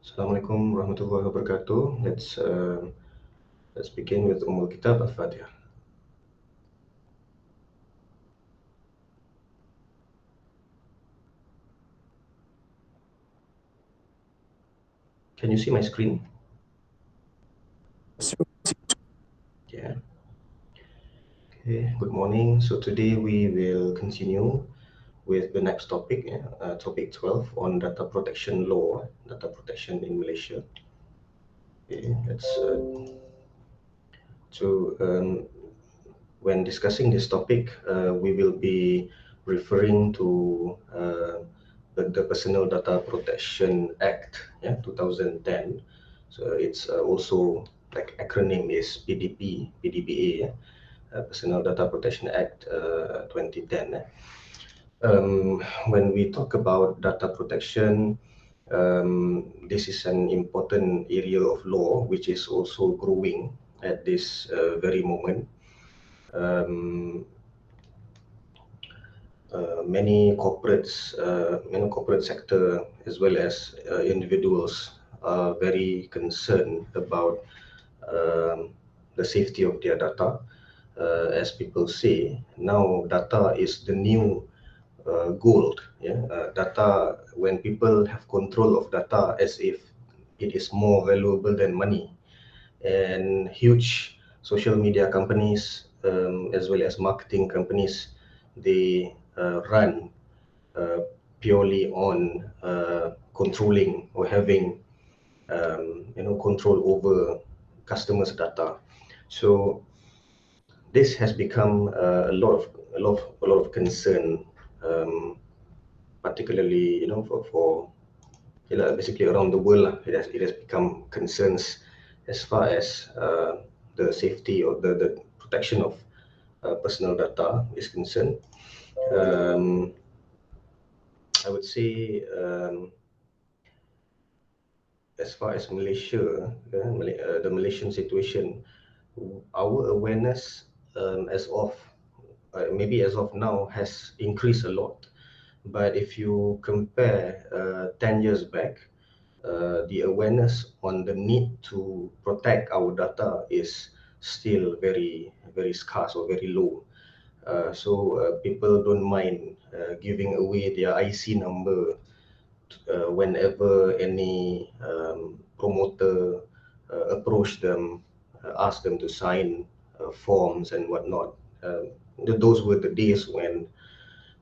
Assalamualaikum warahmatullahi wabarakatuh. Let's begin with Kitab Al-Fatiha. Can you see my screen? Yeah. Okay, good morning. So today we will continue with the next topic, topic 12 on data protection law, data protection in Malaysia. Okay, when discussing this topic, we will be referring to the Personal Data Protection Act, 2010. So it's also like acronym is PDPA, Personal Data Protection Act 2010. When we talk about data protection, this is an important area of law which is also growing at this very moment. Many corporates, corporate sector as well as individuals are very concerned about the safety of their data. As people say, now data is the new gold. Data, when people have control of data as if it is more valuable than money, and huge social media companies as well as marketing companies, they run uh, purely on controlling or having control over customers' data. So this has become a lot of concern, particularly for basically around the world. It has become concerns as far as the safety or the protection of personal data is concerned. Um, I would say as far as Malaysia, the Malaysian situation, our awareness as of maybe as of now has increased a lot. But if you compare 10 years back, the awareness on the need to protect our data is still very, very scarce or very low. So people don't mind giving away their IC number whenever any promoter approach them, ask them to sign forms and whatnot. Those were the days when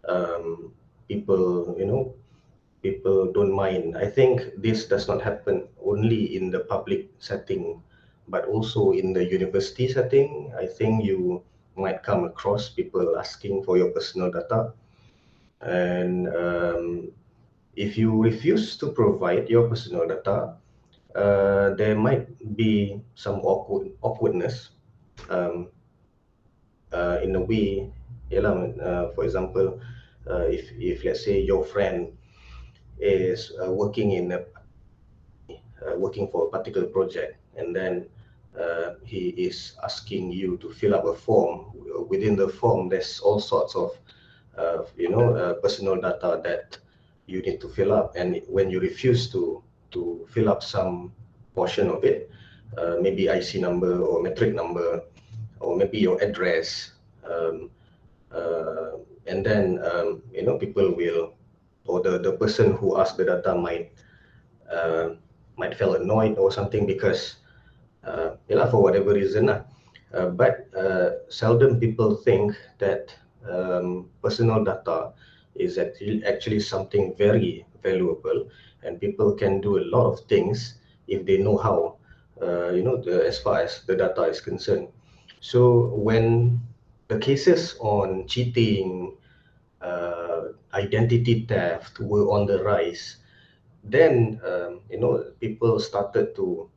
um, people, people don't mind. I think this does not happen only in the public setting, but also in the university setting. I think you might come across people asking for your personal data, and if you refuse to provide your personal data, there might be some awkwardness, um, in a way. For example, if let's say your friend is working for a particular project, and then he is asking you to fill up a form. Within the form, there's all sorts of personal data that you need to fill up, and when you refuse to fill up some portion of it, maybe IC number or metric number, or maybe your address, um, and then people will, or the person who asked the data uh, might feel annoyed or something because for whatever reason. But seldom people think that personal data is actually something very valuable, and people can do a lot of things if they know how, as far as the data is concerned. So when the cases on cheating, identity theft were on the rise, then people started to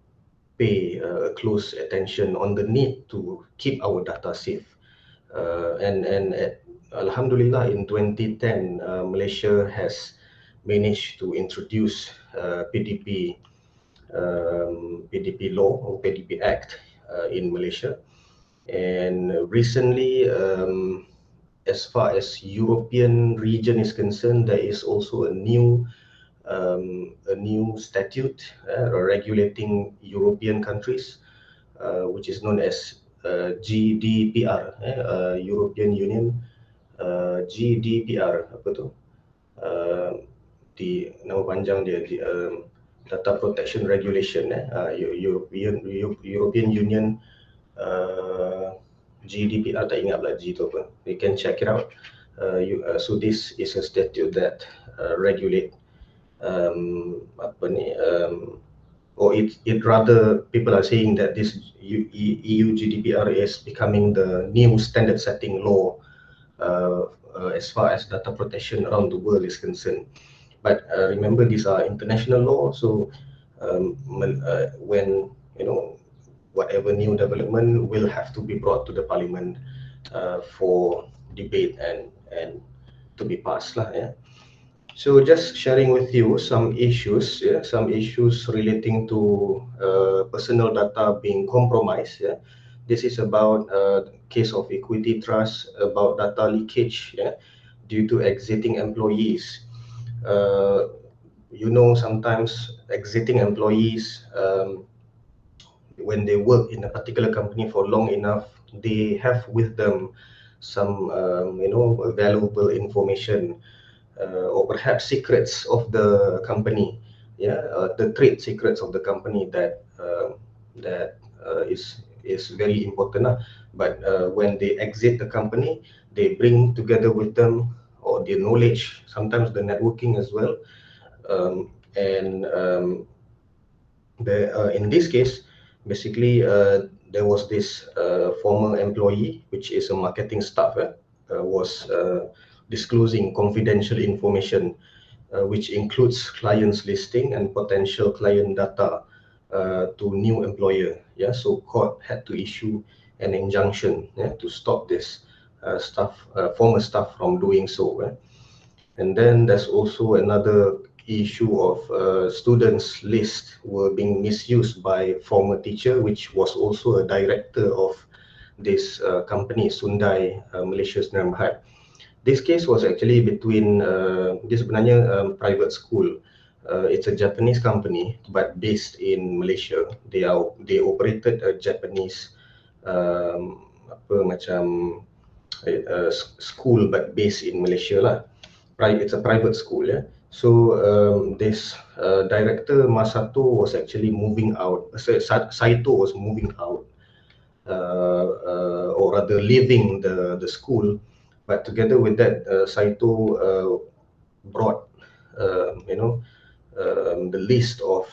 pay close attention on the need to keep our data safe. And Alhamdulillah, in 2010, Malaysia has managed to introduce PDP law or PDP Act in Malaysia. And recently, as far as European region is concerned, there is also a new a new statute regulating European countries, which is known as GDPR, European Union GDPR, apa tu? Di nama panjang dia Data Protection Regulation, European Union GDPR, tak ingat pula G tu apa. You can check it out. So this is a statute that regulate apa ni or it rather, people are saying that this EU GDPR is becoming the new standard setting law as far as data protection around the world is concerned. But remember, these are international law, so when whatever new development will have to be brought to the parliament for debate and to be passed lah, yeah. So just sharing with you some issues, some issues relating to personal data being compromised. Yeah, this is about case of Equity Trust, about data leakage, due to exiting employees. Sometimes exiting employees, when they work in a particular company for long enough, they have with them some valuable information, or perhaps secrets of the company, the trade secrets of the company that is very important. But when they exit the company, they bring together with them or their knowledge, sometimes the networking as well. And in this case, basically, there was this former employee, which is a marketing staff, was disclosing confidential information, which includes clients listing and potential client data to new employer. So court had to issue an injunction to stop this former staff from doing so. And then there's also another issue of students' list were being misused by former teacher, which was also a director of this company, Sundai Malaysia Sdn Bhd. This case was actually between this sebenarnya private school. It's a Japanese company but based in Malaysia. They operated a Japanese school but based in Malaysia lah. It's a private school, So this director Masato was actually moving out. Saito was moving out, or rather leaving the school. But together with that, Saito brought, the list of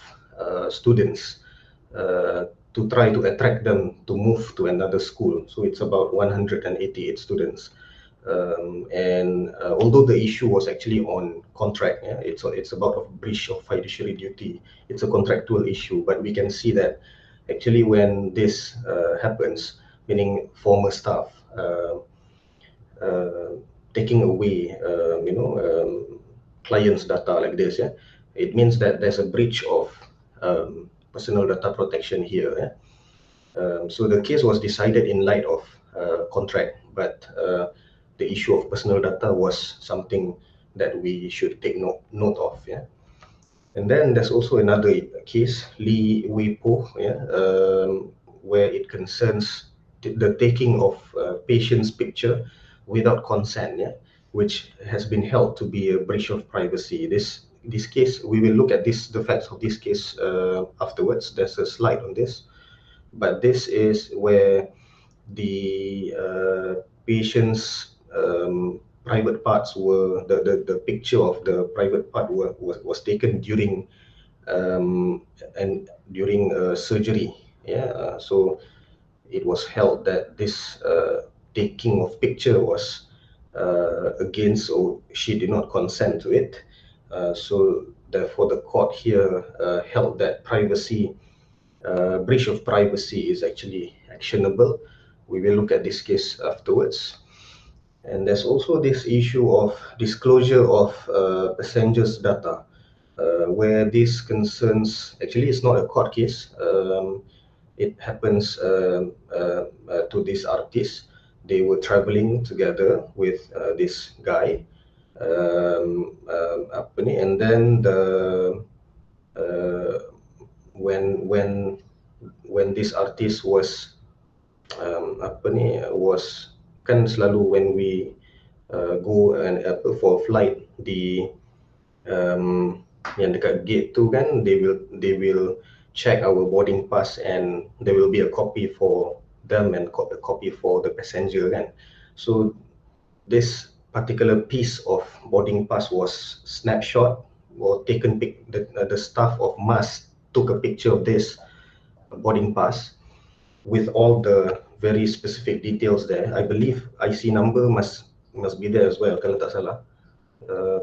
students to try to attract them to move to another school. So it's about 188 students. And although the issue was actually on contract, it's about a breach of fiduciary duty. It's a contractual issue, but we can see that actually when this happens, meaning former staff taking away, clients' data like this, it means that there's a breach of personal data protection here. So the case was decided in light of contract, but the issue of personal data was something that we should take note of. And then there's also another case, Lee Wei Po, where it concerns the taking of patient's picture without consent, which has been held to be a breach of privacy. This case, we will look at the facts of this case afterwards. There's a slide on this, but this is where the patient's private parts were, the picture of the private part was taken during surgery. So it was held that this taking of picture was against, or she did not consent to it. So therefore the court here held that breach of privacy is actually actionable. We will look at this case afterwards. And there's also this issue of disclosure of passengers' data, where this concerns, actually it's not a court case. It happens to this artist. They were traveling together with this guy. Apa ni, and then uh, when this artist was apa ni, was, kan selalu when we go and for flight di yang dekat gate tu kan, they will check our boarding pass, and there will be a copy for them and a copy for the passenger kan. So this particular piece of boarding pass was snapshot or taken the staff of MAS took a picture of this boarding pass with all the very specific details there. I believe IC number must be there as well kalau tak salah.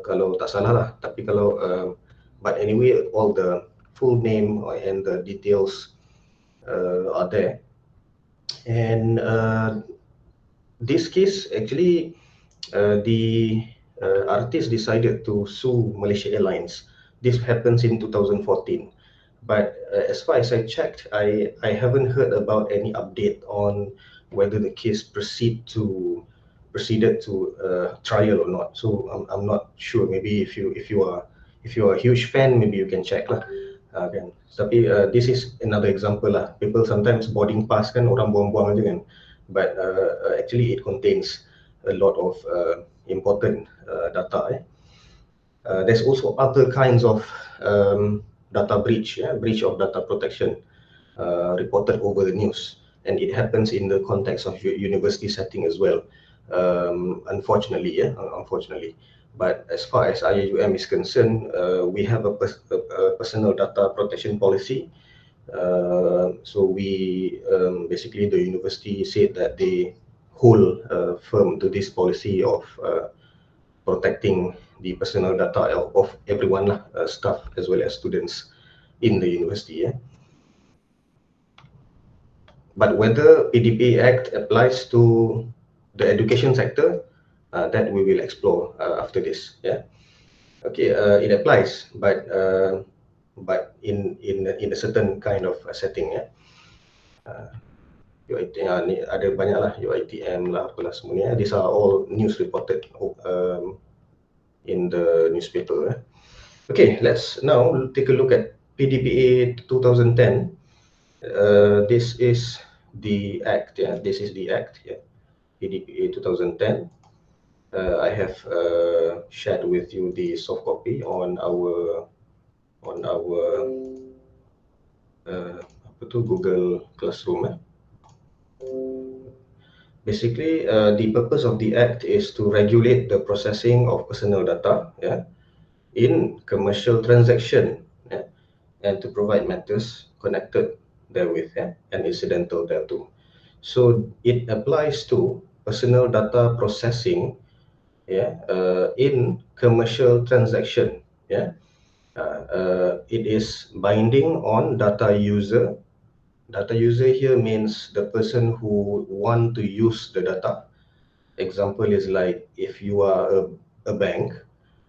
Kalau tak salah lah. Tapi kalau but anyway, all the full name and the details are there. And this case actually, the artist decided to sue Malaysia Airlines. This happens in 2014. But as far as I checked, I haven't heard about any update on whether the case proceeded to trial or not. So I'm not sure. Maybe if you are a huge fan, maybe you can check lah. Kan. Tapi this is another example lah. People sometimes boarding pass kan orang buang-buang aja kan. But actually it contains a lot of important data. There's also other kinds of data breach, breach of data protection reported over the news, and it happens in the context of university setting as well. Unfortunately, unfortunately. But as far as IAUM is concerned, we have a personal data protection policy. So we basically, the university said that they hold firm to this policy of protecting the personal data of everyone, staff as well as students in the university. But whether PDPA Act applies to the education sector, that we will explore after this. Okay, it applies, but in a certain kind of setting. Ni ada banyak lah, UiTM lah, apalah semua ni. These are all news reported in the newspaper. Okay, let's now take a look at PDPA 2010. This is the act. This is the act. PDPA 2010. I have shared with you the soft copy on our Google Classroom. Basically, the purpose of the act is to regulate the processing of personal data in commercial transaction, and to provide matters connected therewith, and incidental thereto. So it applies to personal data processing in commercial transaction. It is binding on data user. Data user here means the person who want to use the data. Example is like if you are a bank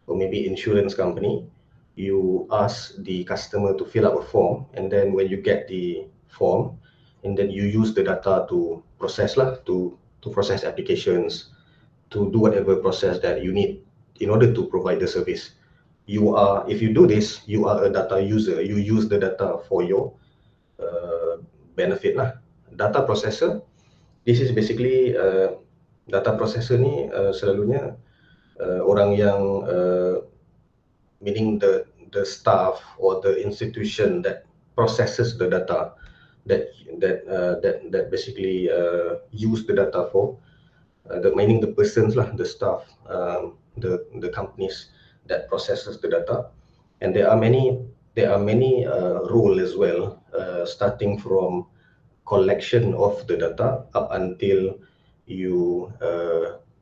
or maybe insurance company, you ask the customer to fill up a form, and then when you get the form, and then you use the data to process to process applications, to do whatever process that you need in order to provide the service. If you do this, you are a data user. You use the data for your benefit lah. Data processor, this is basically data processor ni selalunya orang yang meaning the staff or the institution that processes the data, that basically use the data for meaning the persons lah, the staff, the companies that processes the data. And there are many role as well, starting from collection of the data up until you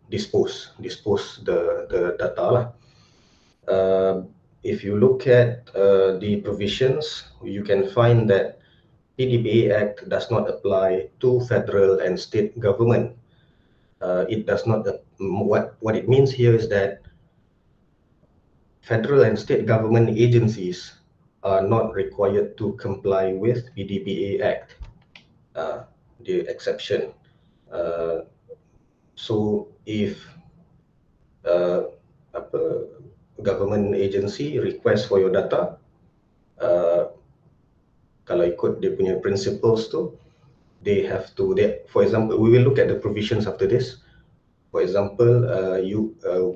dispose the data lah. If you look at the provisions, you can find that PDPA Act does not apply to federal and state government. It does not. What it means here is that federal and state government agencies are not required to comply with PDPA Act. The exception. So if government agency request for your data, kalau ikut dia punya principles tu, they have to, for example, we will look at the provisions after this. For example,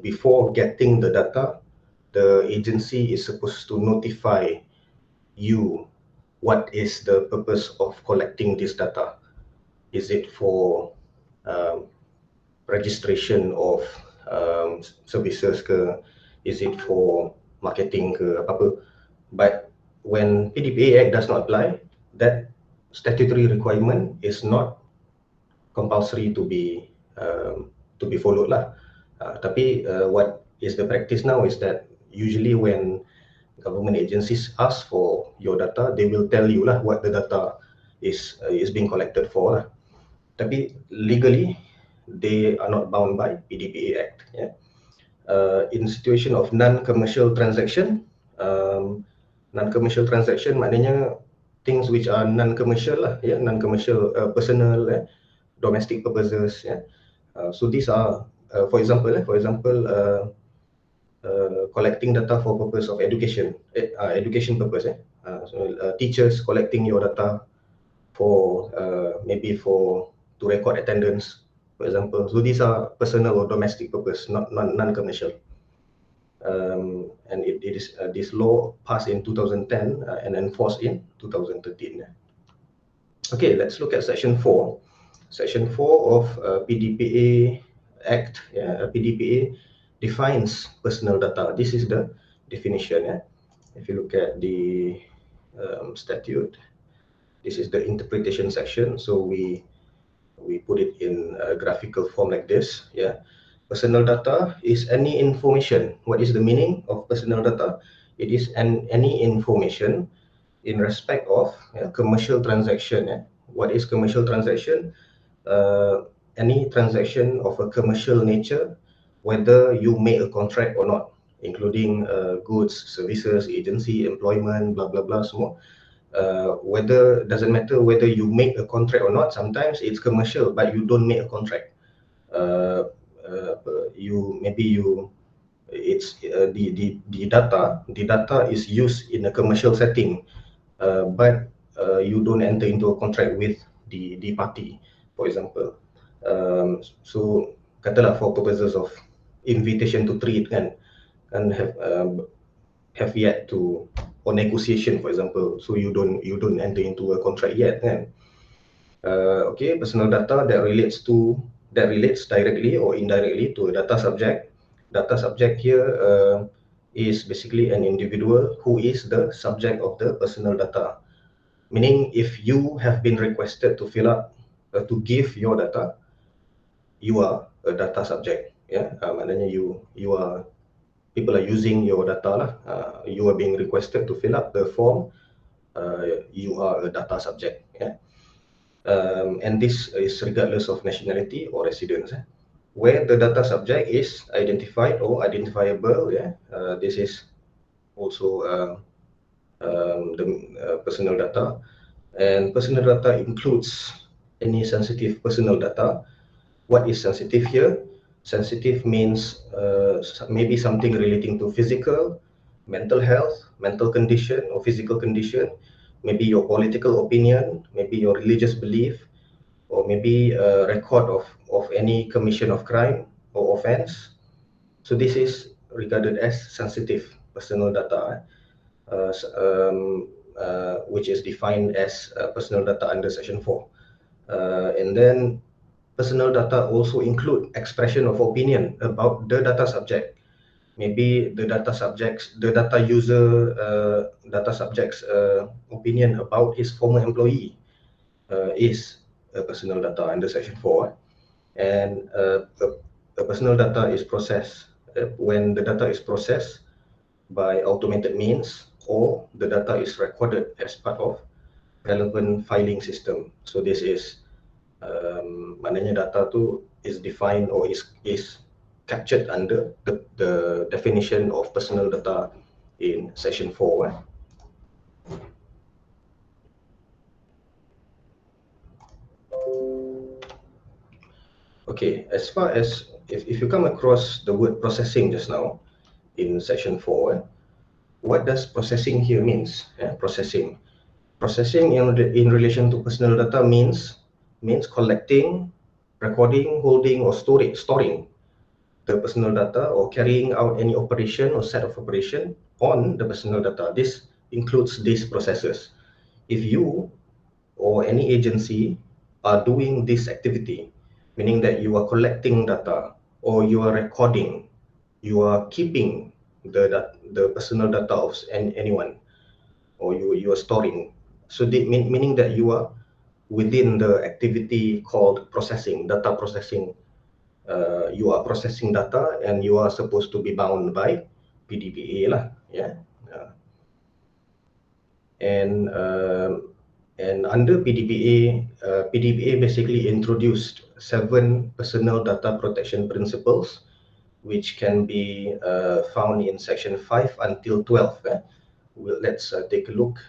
before getting the data, the agency is supposed to notify you what is the purpose of collecting this data. Is it for registration of services ke? Is it for marketing ke apa-apa? But when PDPA Act does not apply, that statutory requirement is not compulsory to be followed lah. Tapi what is the practice now is that usually when government agencies ask for your data, they will tell you lah what the data is being collected for lah. Tapi legally they are not bound by PDPA Act. Yeah. In situation of non-commercial transaction, non-commercial transaction maknanya things which are non-commercial lah, yeah, non-commercial, personal, domestic purposes. Yeah. So these are, for example, collecting data for purpose of education, education purpose. Teachers collecting your data for maybe to record attendance, for example. So these are personal or domestic purpose, not non-commercial. And it is this law passed in 2010 and enforced in 2013. Okay, let's look at Section 4. Section 4 of PDPA Act. PDPA defines personal data. This is the definition. If you look at the statute, this is the interpretation section. So we put it in a graphical form like this. Personal data is any information. What is the meaning of personal data? It is any information in respect of commercial transaction. What is commercial transaction? Any transaction of a commercial nature, whether you make a contract or not, including goods, services, agency, employment, blah blah blah, semua. Whether doesn't matter whether you make a contract or not. Sometimes it's commercial, but you don't make a contract. It's the data is used in a commercial setting, but you don't enter into a contract with the party, for example. So katalah for purposes of invitation to trade kan have yet to, or negotiation, for example. So you don't enter into a contract yet kan. Okay, personal data that relates directly or indirectly to a data subject. Data subject here is basically an individual who is the subject of the personal data. Meaning, if you have been requested to fill up, to give your data, you are a data subject. Maknanya you are, people are using your data lah. You are being requested to fill up the form. You are a data subject. And this is regardless of nationality or residence. Where the data subject is identified or identifiable, this is also the personal data. And personal data includes any sensitive personal data. What is sensitive here? Sensitive means maybe something relating to physical, mental health, mental condition or physical condition, maybe your political opinion, maybe your religious belief, or maybe a record of any commission of crime or offense. So this is regarded as sensitive personal data, which is defined as personal data under Section 4. And then personal data also include expression of opinion about the data subject. Maybe the data subject's opinion about his former employee is a personal data under Section 4. And a personal data is processed when the data is processed by automated means, or the data is recorded as part of relevant filing system. So this is maknanya data tu is defined or is captured under the definition of personal data in Section 4. Okay, as far as if you come across the word processing just now, in section 4. What does processing here means? Processing. Processing in relation to personal data means collecting, recording, holding, or storing the personal data, or carrying out any operation or set of operation on the personal data. This includes these processes. If you or any agency are doing this activity, meaning that you are collecting data, or you are recording, you are keeping the personal data of anyone, or you are storing. So meaning that you are within the activity called processing, data processing. You are processing data, and you are supposed to be bound by PDPA lah, yeah. Uh, and under PDPA, PDPA basically introduced 7 personal data protection principles, which can be found in section 5 until 12. Let's take a look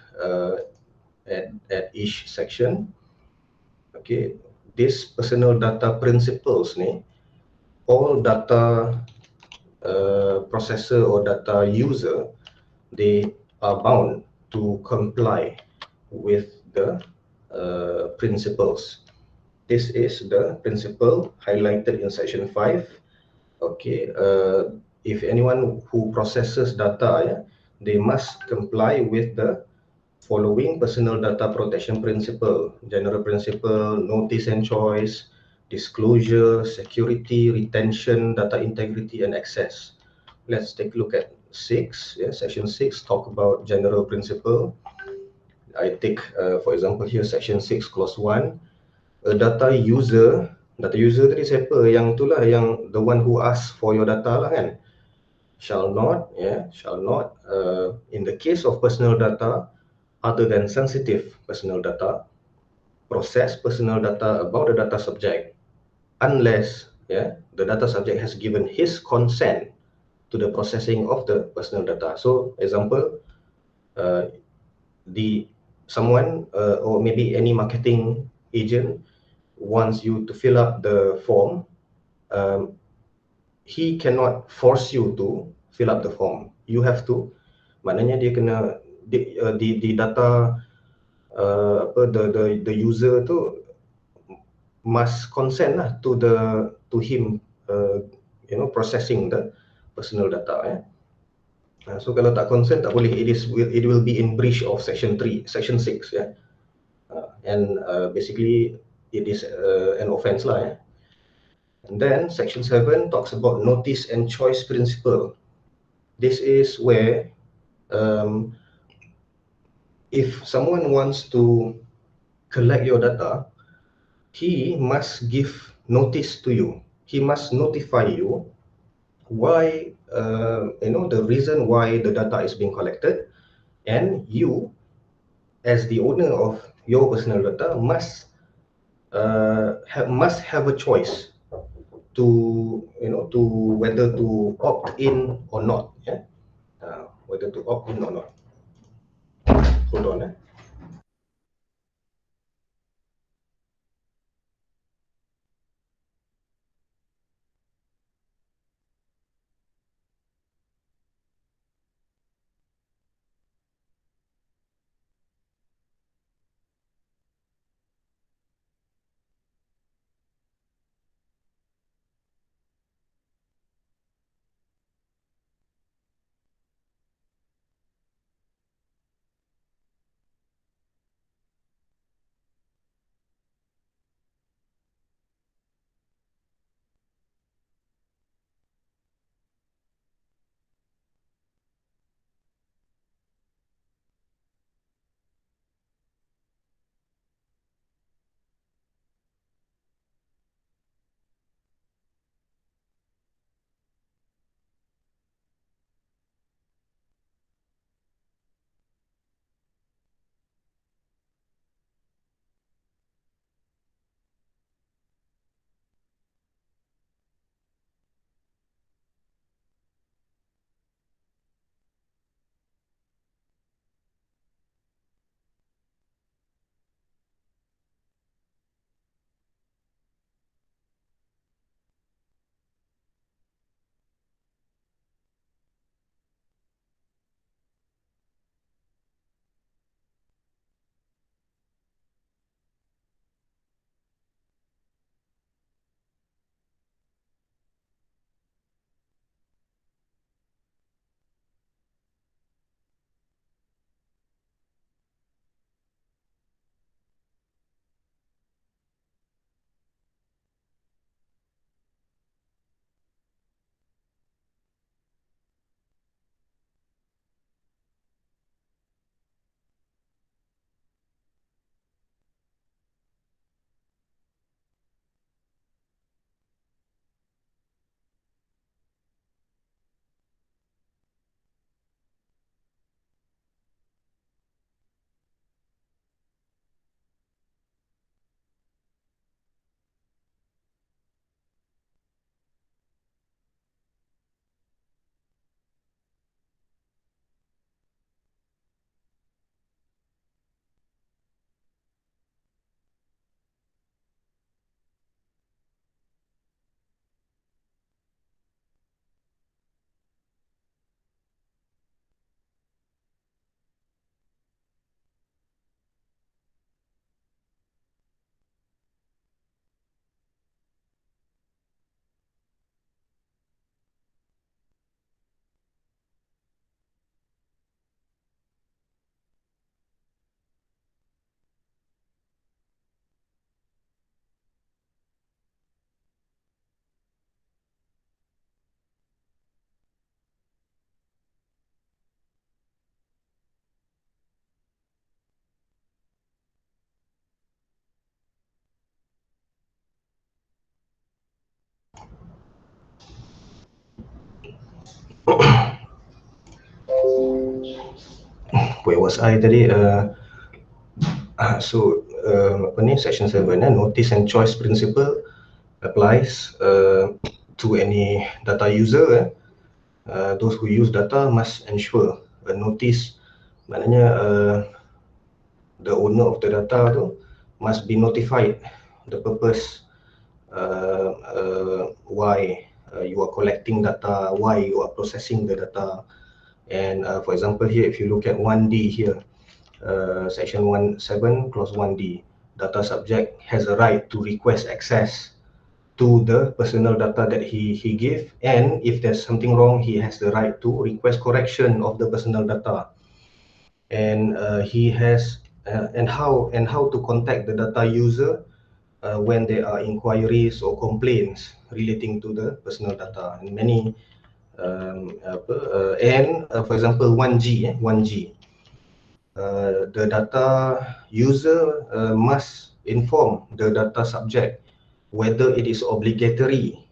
at each section. Okay, these personal data principles ni, all data processor or data user, they are bound to comply with the principles. This is the principle highlighted in section 5. Okay, if anyone who processes data, they must comply with the following personal data protection principle: general principle, notice and choice, disclosure, security, retention, data integrity, and access. Let's take a look at 6. Section 6 talk about general principle. I take, for example, here section 6 clause 1. A data user tadi siapa? Yang itulah, yang the one who asks for your data lah kan. Shall not, in the case of personal data other than sensitive personal data, process personal data about the data subject unless the data subject has given his consent to the processing of the personal data. So example, uh, the someone or maybe any marketing agent wants you to fill up the form. He cannot force you to fill up the form. You have to, maknanya dia kena di data, apa, the user tu must consent lah to him, processing the personal data. So kalau tak consent, tak boleh. It will be in breach of section 6, and basically it is an offense lah. And then section 7 talks about notice and choice principle. This is where, if someone wants to collect your data, he must give notice to you. He must notify you why, the reason why the data is being collected, and you, as the owner of your personal data, must have a choice to whether to opt in or not. Whether to opt in or not. Hold on. Where was I tadi? Apa ni, section 7, notice and choice principle applies to any data user. Those who use data must ensure a notice, maknanya the owner of the data tu must be notified the purpose, why you are collecting data, why you are processing the data. And for example here, if you look at 1D here, section 17 clause 1D, data subject has a right to request access to the personal data that he gave, and if there's something wrong, he has the right to request correction of the personal data. And he has and how to contact the data user when there are inquiries or complaints relating to the personal data. And many for example 1G, 1G, the data user must inform the data subject whether it is obligatory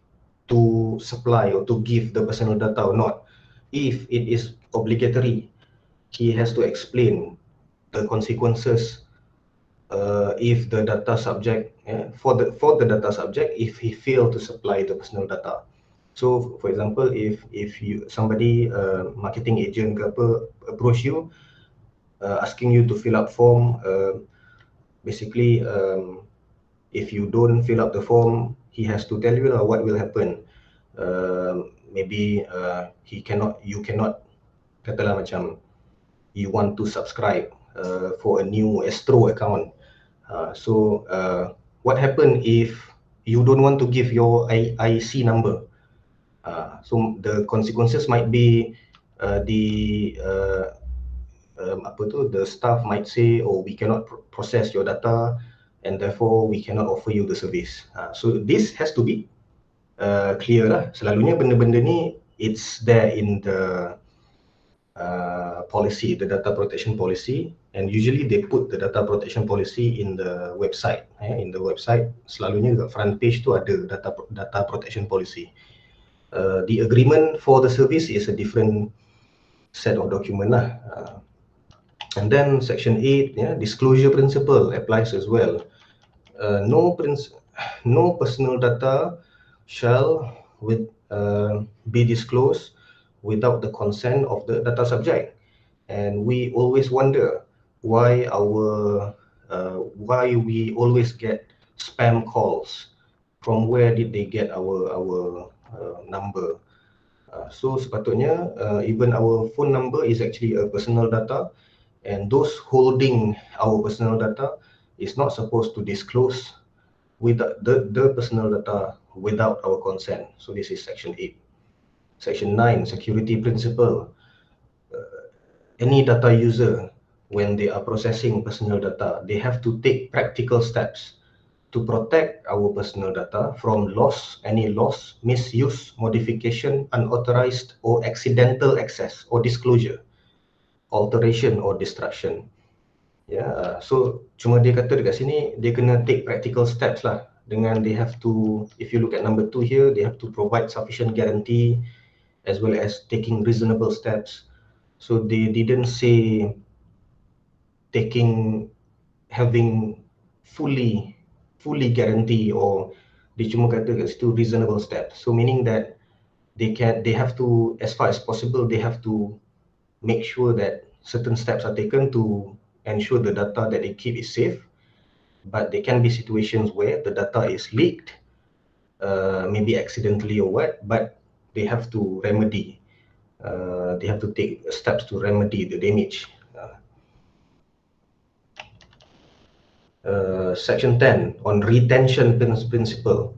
to supply or to give the personal data or not. If it is obligatory, he has to explain the consequences if the data subject, for the data subject, if he failed to supply the personal data. So for example, if somebody, marketing agent ke apa, approach you asking you to fill up form, basically if you don't fill up the form, he has to tell you what will happen. Maybe you cannot, katalah macam you want to subscribe for a new Astro account. So what happen if you don't want to give your IC number? So the consequences might be the staff might say, oh, we cannot process your data, and therefore we cannot offer you the service. So this has to be clear lah. Selalunya benda-benda ni it's there in the policy, the data protection policy, and usually they put the data protection policy in the website. In the website selalunya the front page tu ada data protection policy. The agreement for the service is a different set of document lah. And then section 8, disclosure principle applies as well. No personal data shall be disclosed without the consent of the data subject. And we always wonder why we always get spam calls. From where did they get our number? So sepatutnya even our phone number is actually a personal data, and those holding our personal data is not supposed to disclose with the personal data without our consent. So this is section 8. Section 9, security principle. Any data user, when they are processing personal data, they have to take practical steps to protect our personal data from any loss, misuse, modification, unauthorized or accidental access or disclosure, alteration or destruction. So cuma dia kata dekat sini dia kena take practical steps lah, dengan they have to, if you look at number 2 here, they have to provide sufficient guarantee as well as taking reasonable steps. So they didn't say having fully guarantee, or dia cuma kata kat situ reasonable steps. So meaning that they have to, as far as possible, they have to make sure that certain steps are taken to ensure the data that they keep is safe. But there can be situations where the data is leaked, maybe accidentally or what, but they have to remedy. They have to take steps to remedy the damage. Section 10 on retention principle.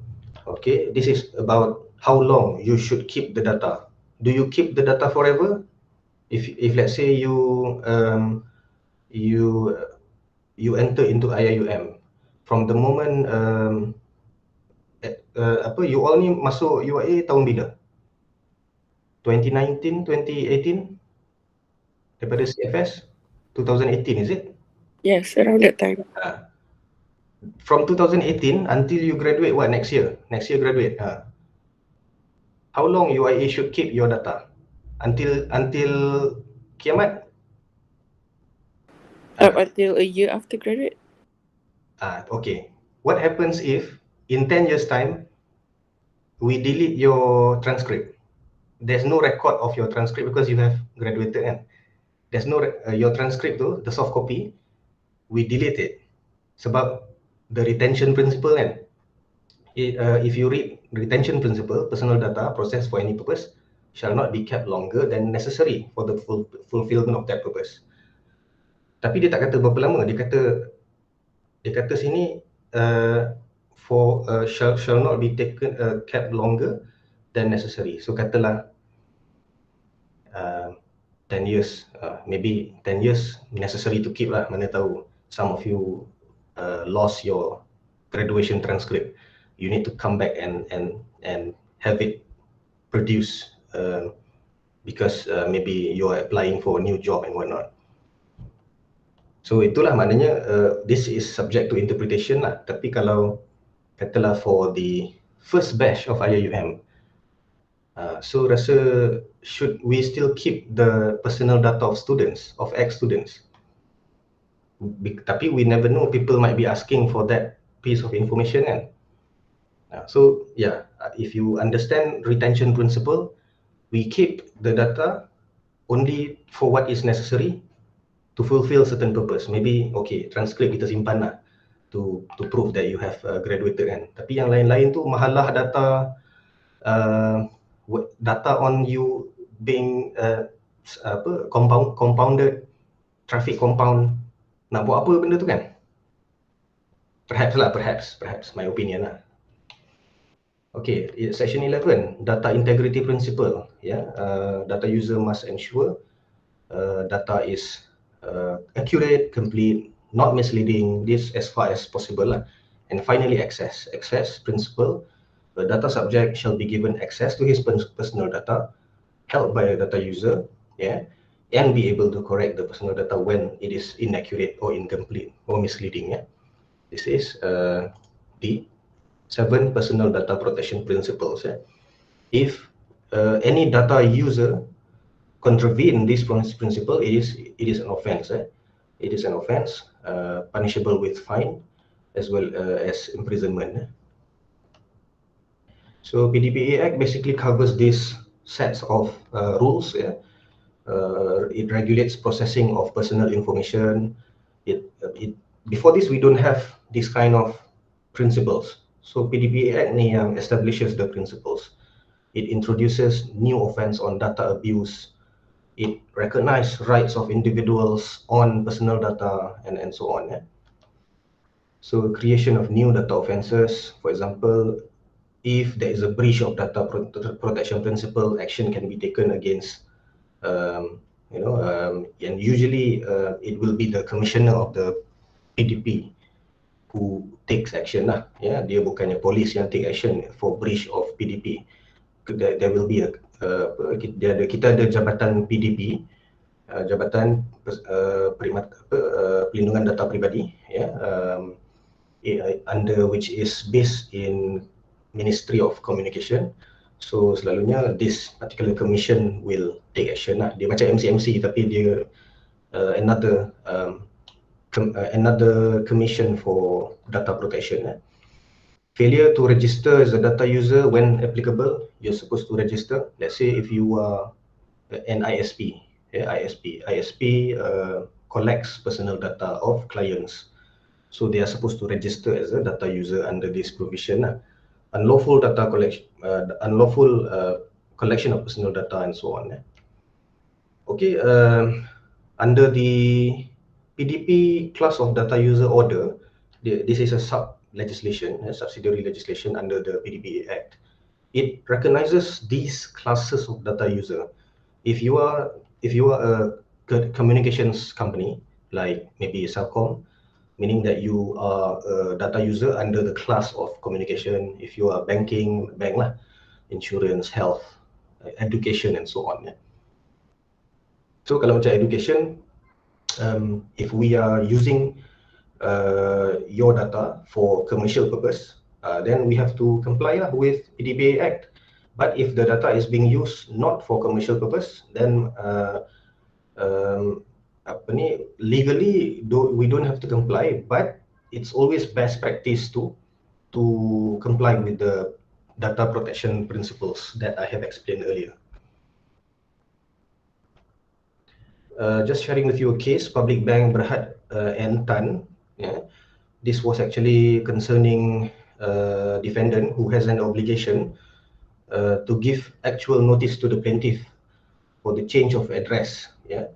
Okay, this is about how long you should keep the data. Do you keep the data forever? If let's say you enter into IIUM, from the moment you all ni masuk UIA tahun bila? 2019, 2018? Daripada CFS 2018, is it? Yes, around that time. From 2018 until you graduate, what, next year graduate, how long UIA should keep your data? until kiamat. Up until a year after graduate. Okay. What happens if in 10 years time we delete your transcript? There's no record of your transcript because you have graduated kan. There's no your transcript tu, the soft copy, we delete it. Sebab the retention principle kan. If you read retention principle, personal data processed for any purpose shall not be kept longer than necessary for the fulfillment of that purpose. Tapi dia tak kata berapa lama, dia kata sini shall not be taken kept longer than necessary. So katalah 10 years, maybe 10 years necessary to keep lah, mana tahu some of you lost your graduation transcript. You need to come back and have it produced because maybe you are applying for a new job and whatnot. So itulah maknanya this is subject to interpretation lah. Tapi kalau katalah for the first batch of IIUM, so rasa should we still keep the personal data of students, of ex-students? Tapi we never know, people might be asking for that piece of information kan. So yeah, if you understand retention principle, we keep the data only for what is necessary to fulfill certain purpose. Maybe okay, transcript kita simpan lah to prove that you have graduated kan. Tapi yang lain-lain tu mahalah data data on you being compounded traffic compound, nak buat apa benda tu kan? Perhaps my opinion lah. Okay, section 11, data integrity principle. Data user must ensure data is accurate, complete, not misleading, this as far as possible lah. And finally, access principle. The data subject shall be given access to his personal data held by a data user, and be able to correct the personal data when it is inaccurate or incomplete or misleading. This is the 7 personal data protection principles. If any data user contravene this principle, it is an offense. It is an offense punishable with fine as well as imprisonment. So PDPA Act basically covers these sets of rules. It regulates processing of personal information. Before this, we don't have this kind of principles. So PDPA Act ni yang establishes the principles. It introduces new offense on data abuse. It recognizes rights of individuals on personal data and so on. So creation of new data offenses, for example, if there is a breach of data protection principle, action can be taken against, and usually it will be the commissioner of the PDP who takes action lah. Dia bukannya polis yang take action for breach of PDP. There will be kita ada jabatan PDP, Jabatan Perlindungan Data Pribadi, under which is based in Ministry of Communication. So selalunya this particular commission will take action lah. Dia macam MCMC tapi dia another commission for data protection. Failure to register as a data user when applicable, you're supposed to register. Let's say if you are an ISP, ISP collects personal data of clients, so they are supposed to register as a data user under this provision. Unlawful data collection, collection of personal data and so on. Okay, under the PDP class of data user order, this is a subsidiary legislation under the PDPA Act. It recognizes these classes of data user. If you are a communications company, like maybe Celcom, meaning that you are a data user under the class of communication. If you are banking, bank lah, insurance, health, education and so on. So kalau macam education, if we are using your data for commercial purpose, then we have to comply with PDPA Act. But if the data is being used not for commercial purpose, then legally we don't have to comply, but it's always best practice to comply with the data protection principles that I have explained earlier. Just sharing with you a case, Public Bank Berhad and Tan. Yeah, this was actually concerning a defendant who has an obligation to give actual notice to the plaintiff for the change of address. Yeah,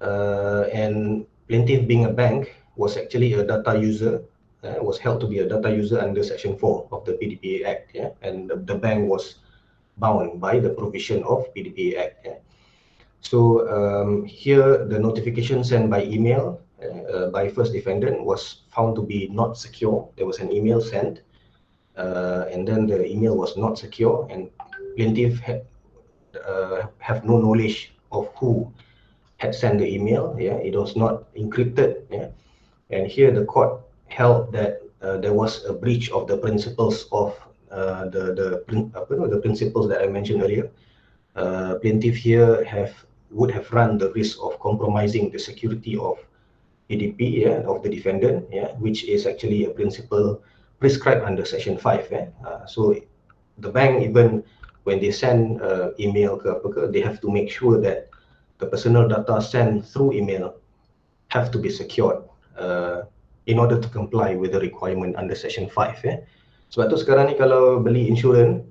and plaintiff being a bank was actually a data user, was held to be a data user under Section 4 of the PDPA Act. Yeah, and the bank was bound by the provision of PDPA Act. Yeah. So here the notification sent by email by first defendant was found to be not secure. There was an email sent, and then the email was not secure, and plaintiff have no knowledge of who had sent the email. Yeah, it was not encrypted. Yeah, and here the court held that there was a breach of the principles of the principles that I mentioned earlier. Plaintiff here would have run the risk of compromising the security of PDP, yeah, of the defendant, yeah, which is actually a principle prescribed under Section 5. So the bank, even when they send email they have to make sure that the personal data sent through email have to be secured in order to comply with the requirement under Section 5. Sebab tu sekarang ni kalau beli insurans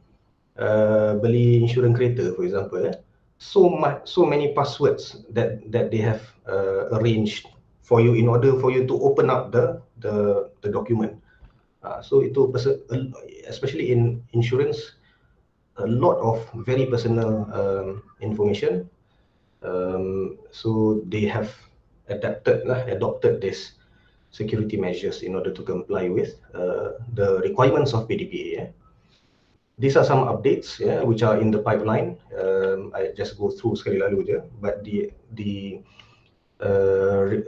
kereta, for example, so many passwords that they have arranged for you in order for you to open up the document. So itu especially in insurance, a lot of very personal information. So they have adopted this security measures in order to comply with the requirements of PDPA. These are some updates, which are in the pipeline. I just go through sekali lalu je, but the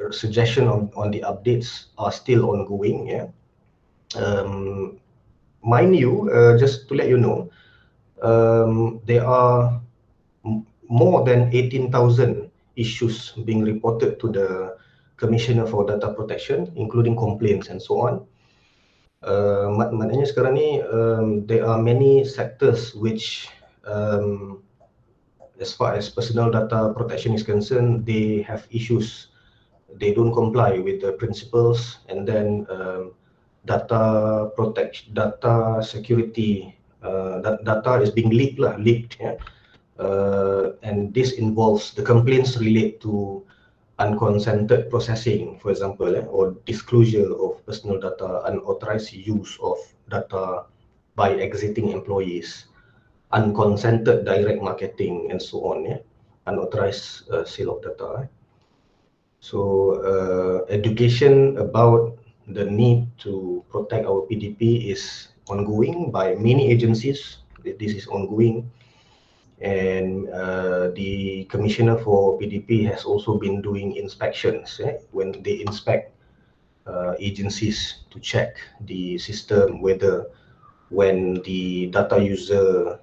suggestion on the updates are still ongoing. Mind you, just to let you know, there are more than 18,000 issues being reported to the Commissioner for Data Protection, including complaints and so on. Maknanya sekarang ni there are many sectors which as far as personal data protection is concerned, they have issues. They don't comply with the principles, and then data security, data is being leaked. And this involves the complaints relate to unconsented processing, for example, or disclosure of personal data, unauthorized use of data by exiting employees, unconsented direct marketing, and so on. Unauthorized sale of data. So education about the need to protect our PDP is ongoing by many agencies. This is ongoing. And the Commissioner for PDP has also been doing inspections when they inspect agencies to check the system, whether when the data user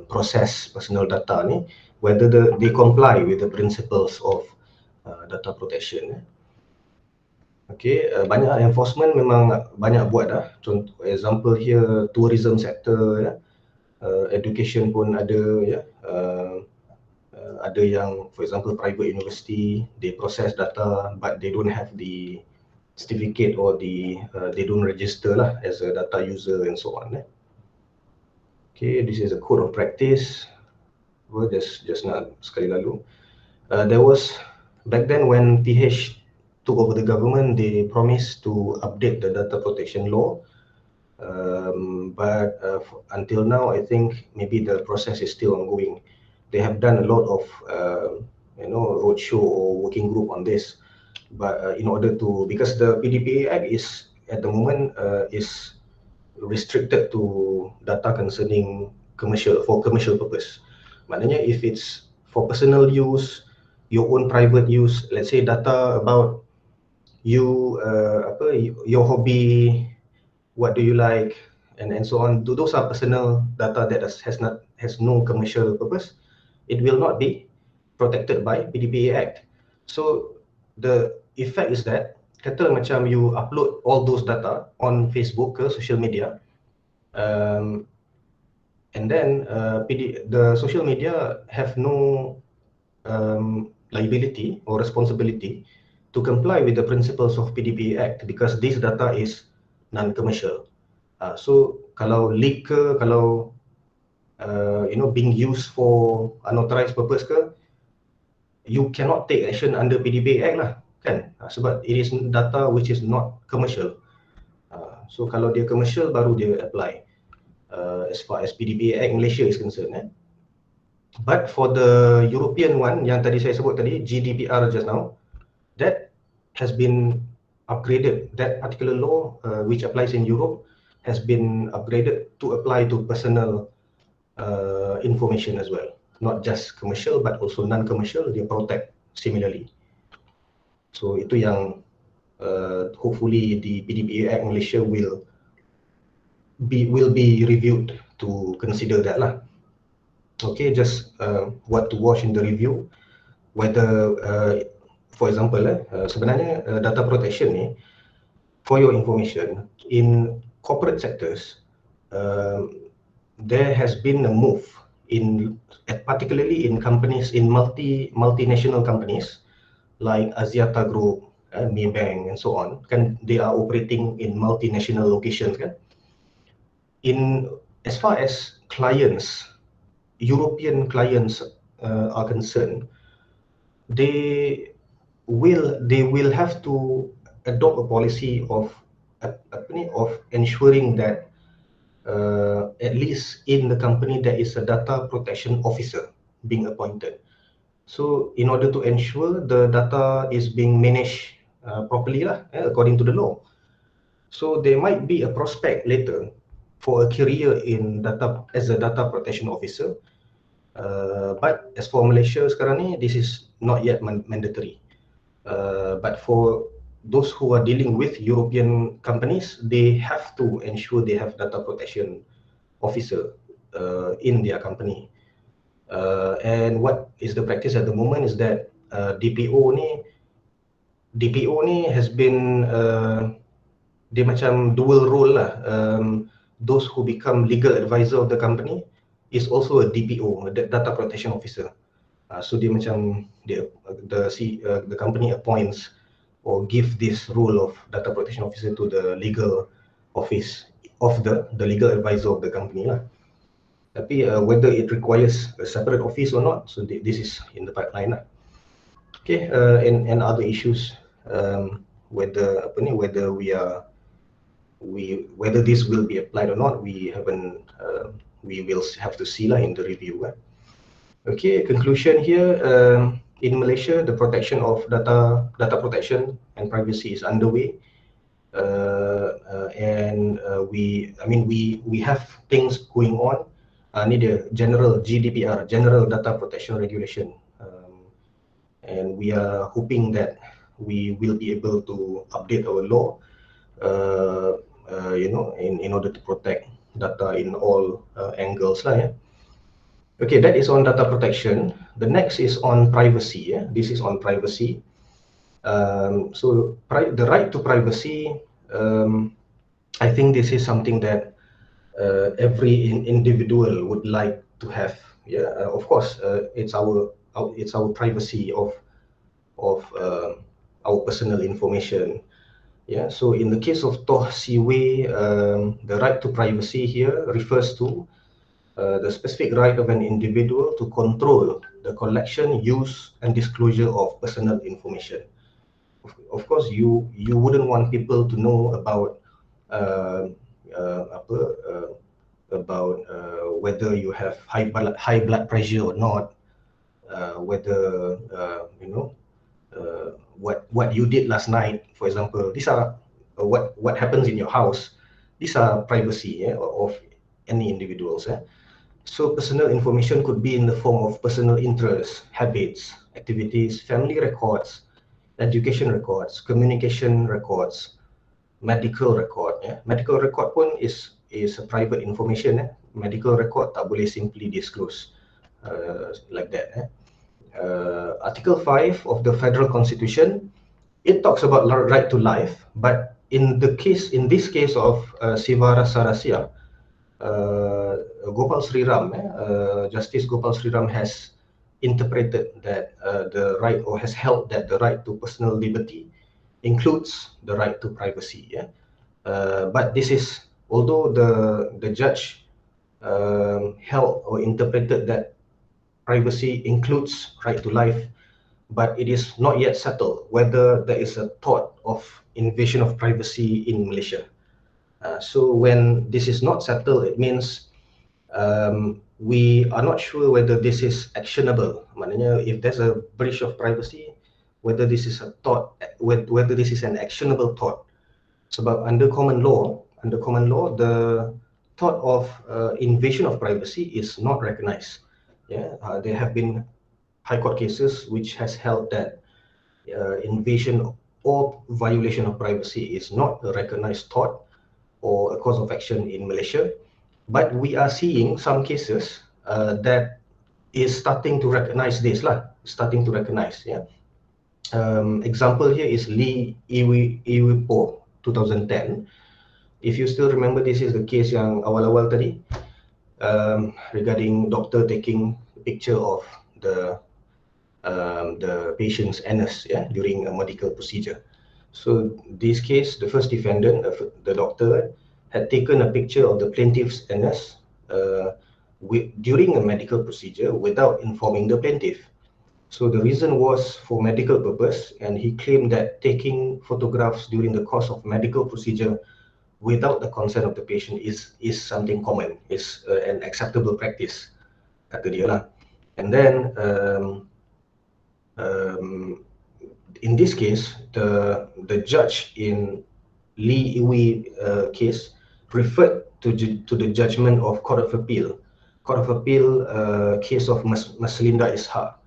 process personal data ni, whether they comply with the principles of data protection. Okay, banyak enforcement memang banyak buat dah. Contoh example here, tourism sector, education pun ada, ada yang for example private university, they process data but they don't have the certificate or they don't register as a data user and so on. Okay, this is a code of practice. Well, just nak sekali lalu. There was back then when PH took over the government, they promised to update the data protection law. But until now, I think maybe the process is still ongoing. They have done a lot of roadshow or working group on this, but in order to, because the PDPA Act is at the moment is restricted to data concerning commercial purpose. Maknanya if it's for personal use, your own private use, let's say data about you, your hobby, what do you like, and so on. Those are personal data that has no commercial purpose. It will not be protected by PDPA Act. So the effect is that kata macam you upload all those data on Facebook ke social media, um, and then the social media have no liability or responsibility to comply with the principles of PDPA Act because this data is non-commercial. So kalau leak ke, kalau being used for unauthorized purpose ke, you cannot take action under PDPA Act lah, kan? Sebab it is data which is not commercial. So kalau dia commercial baru dia apply as far as PDPA Act Malaysia is concerned. But for the European one yang tadi saya sebut tadi, GDPR just now, that has been upgraded. That particular law which applies in Europe has been upgraded to apply to personal information as well. Not just commercial but also non-commercial, they protect similarly. So itu yang hopefully the PDPA Act Malaysia will be reviewed to consider that lah. Okay, just what to watch in the review, whether for example sebenarnya data protection ni, for your information, in corporate sectors there has been a move particularly in companies, in multinational companies like Axiata Group, Maybank and so on, kan they are operating in multinational locations kan. As far as clients, European clients are concerned, they will have to adopt a policy of ensuring that at least in the company there is a data protection officer being appointed. So in order to ensure the data is being managed properly lah, according to the law. So there might be a prospect later for a career in data as a data protection officer. But as for Malaysia sekarang ni, this is not yet mandatory. But for those who are dealing with European companies, they have to ensure they have data protection officer in their company. And what is the practice at the moment is that DPO ni has been dia macam dual role lah. Those who become legal advisor of the company is also a DPO, a data protection officer. So dia macam the company appoints or give this role of data protection officer to the legal office of the legal advisor of the company lah. Tapi whether it requires a separate office or not, so this is in the pipeline lah. Okay, and other issues, whether this will be applied or not, we will have to see lah in the review. Okay, conclusion here, in Malaysia, the protection of data protection and privacy is underway. And we have things going on. Need a general GDPR, General Data Protection Regulation. And we are hoping that we will be able to update our law in order to protect data in all angles lah, yeah. Okay, that is on data protection. The next is on privacy. Yeah? This is on privacy. So the right to privacy, I think this is something that every individual would like to have. Yeah, of course, it's our privacy of our personal information. Yeah, so in the case of Toh Siway, the right to privacy here refers to the specific right of an individual to control the collection, use, and disclosure of personal information. Of course, you wouldn't want people to know about whether you have high blood pressure or not, whether what you did last night, for example. These are what happens in your house. These are privacy of any individuals. So personal information could be in the form of personal interests, habits, activities, family records, education records, communication records, medical record. Medical record pun is is a private information. Medical record tak boleh simply disclose like that. Article 5 of the Federal Constitution, it talks about right to life, but in this case of Sivara Sarasia, Gopal Sriram, Justice Gopal Sriram has interpreted that the right, or has held that the right to personal liberty includes the right to privacy. But this is, although the judge held or interpreted that privacy includes right to life, but it is not yet settled whether there is a thought of invasion of privacy in Malaysia. So when this is not settled, it means we are not sure whether this is actionable. Maknanya, if there's a breach of privacy, whether this is a thought, whether this is an actionable thought. Sebab under common law, the thought of invasion of privacy is not recognized. There have been High Court cases which has held that invasion or violation of privacy is not a recognized thought or a cause of action in Malaysia. But we are seeing some cases that is starting to recognize this example here is Lee Iwipo 2010. If you still remember, this is the case yang awal-awal tadi, regarding doctor taking picture of the patient's anus during a medical procedure. So this case, the first defendant, the doctor, had taken a picture of the plaintiff's anus during a medical procedure without informing the plaintiff. So the reason was for medical purpose, and he claimed that taking photographs during the course of medical procedure without the consent of the patient is something common, is an acceptable practice, kata dia lah. And then in this case, the judge in Lee Iwi case referred to the judgment of Court of Appeal case of Maslinda Ishak.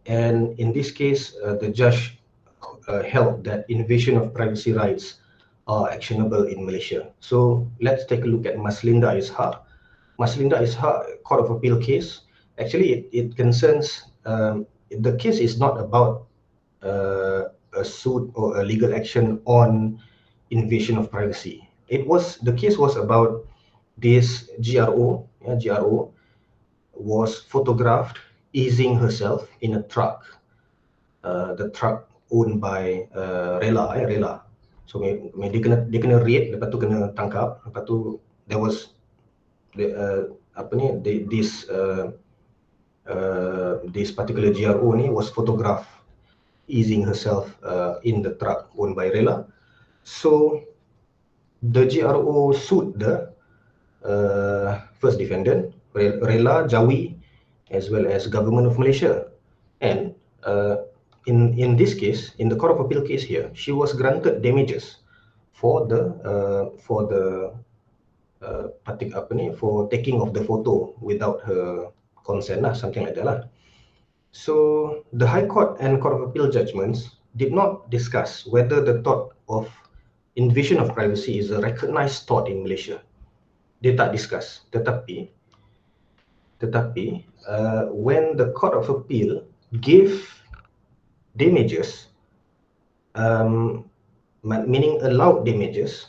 And in this case, the judge held that invasion of privacy rights are actionable in Malaysia. So let's take a look at Maslinda Ishak. Maslinda Ishak Court of Appeal case, actually it concerns, the case is not about a suit or a legal action on invasion of privacy. The case was about this GRO was photographed easing herself in a truck. The truck owned by Rela. So dia kena raid, lepas tu kena tangkap, lepas tu there was this particular GRO ni was photographed easing herself in the truck owned by Rela. So the GRO sued the first defendant, Rela, Jawi, as well as Government of Malaysia. And in this case, in the Court of Appeal case here, she was granted damages for taking of the photo without her consent, something like that lah. So the High Court and Court of Appeal judgments did not discuss whether the thought of invasion of privacy is a recognized thought in Malaysia. Dia tak discuss. Tetapi when the Court of Appeal gave damages, meaning allowed damages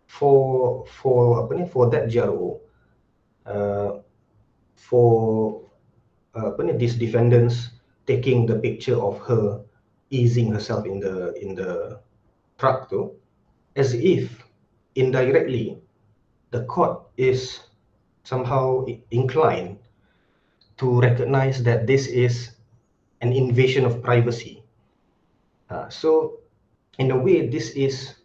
for that GRO, for these defendants taking the picture of her easing herself in the truck tu, as if indirectly the court is somehow inclined to recognize that this is an invasion of privacy. So in a way, this is,